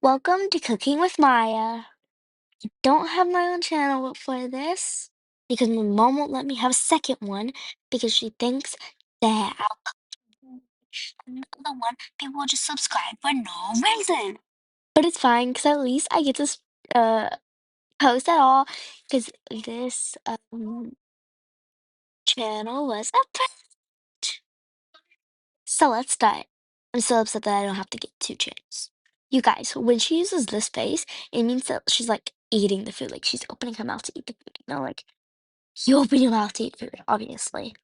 Welcome to Cooking with Maya. I don't have my own channel for this because my mom won't let me have a second one because she thinks that I'll another one people will just subscribe for no reason. But it's fine because at least I get to uh post at all because this channel was a prank. So let's start. I'm so upset that I don't have to get two channels. You guys, when she uses this face, it means that she's like eating the food, like she's opening her mouth to eat the food. Like you open your mouth to eat food, obviously.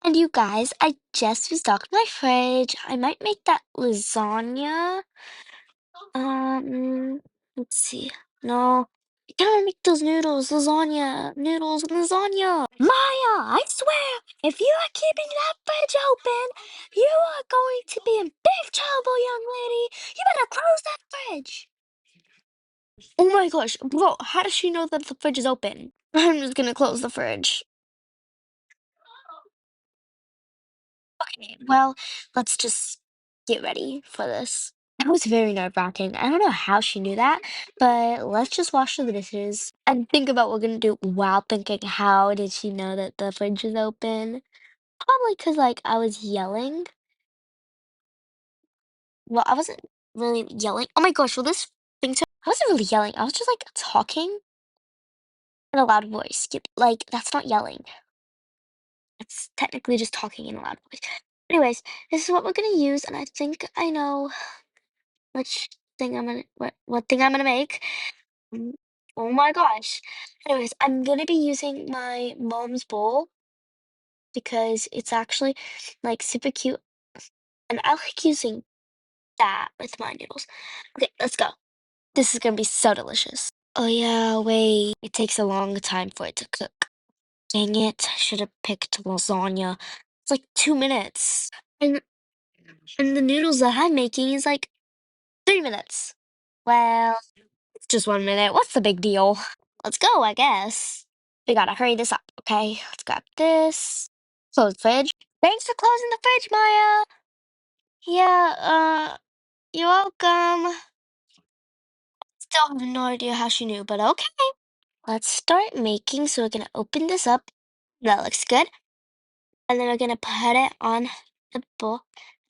And you guys, I just restocked my fridge. I might make that lasagna. Let's see. No, I gotta make those noodles, lasagna, noodles, lasagna. Maya, I swear, if you are keeping that fridge open, you are going to be in big trouble, young lady. You better close that fridge. Oh my gosh, bro, how does she know that the fridge is open? I'm just gonna close the fridge. Okay, well, let's just get ready for this. That was very nerve-wracking. I don't know how she knew that, but let's just wash the dishes and think about what we're gonna do while thinking, how did she know that the fridge is open? Probably because, like, I was yelling. Well, I wasn't really yelling. Oh my gosh, well, this thing, I wasn't really yelling. I was just, like, talking in a loud voice. Like, that's not yelling. It's technically just talking in a loud voice. Anyways, this is what we're gonna use, and I think I know which thing what thing I'm gonna make. Mm, Oh my gosh. Anyways, I'm gonna be using my mom's bowl because it's actually like super cute, and I like using that with my noodles. Okay, let's go. This is gonna be so delicious. Oh yeah, wait. It takes a long time for it to cook. Dang it, I should have picked lasagna. It's like 2 minutes. And the noodles that I'm making is like 3 minutes. Well, it's just 1 minute. What's the big deal? Let's go, I guess. We gotta hurry this up, okay? Let's grab this. Close the fridge. Thanks for closing the fridge, Maya. Yeah, you're welcome. Still have no idea how she knew, but okay. Let's start making. So we're gonna open this up. That looks good. And then we're gonna put it on the bowl.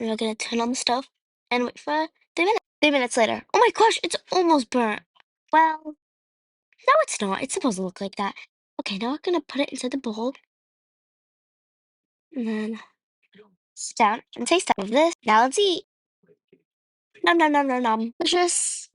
And we're gonna turn on the stove and wait for 3 minutes. 3 minutes later. Oh my gosh, it's almost burnt. Well, no, it's not. It's supposed to look like that. Okay, now we're gonna put it into the bowl and then sit down and taste of this. Now let's eat. Nom nom nom nom nom. Delicious.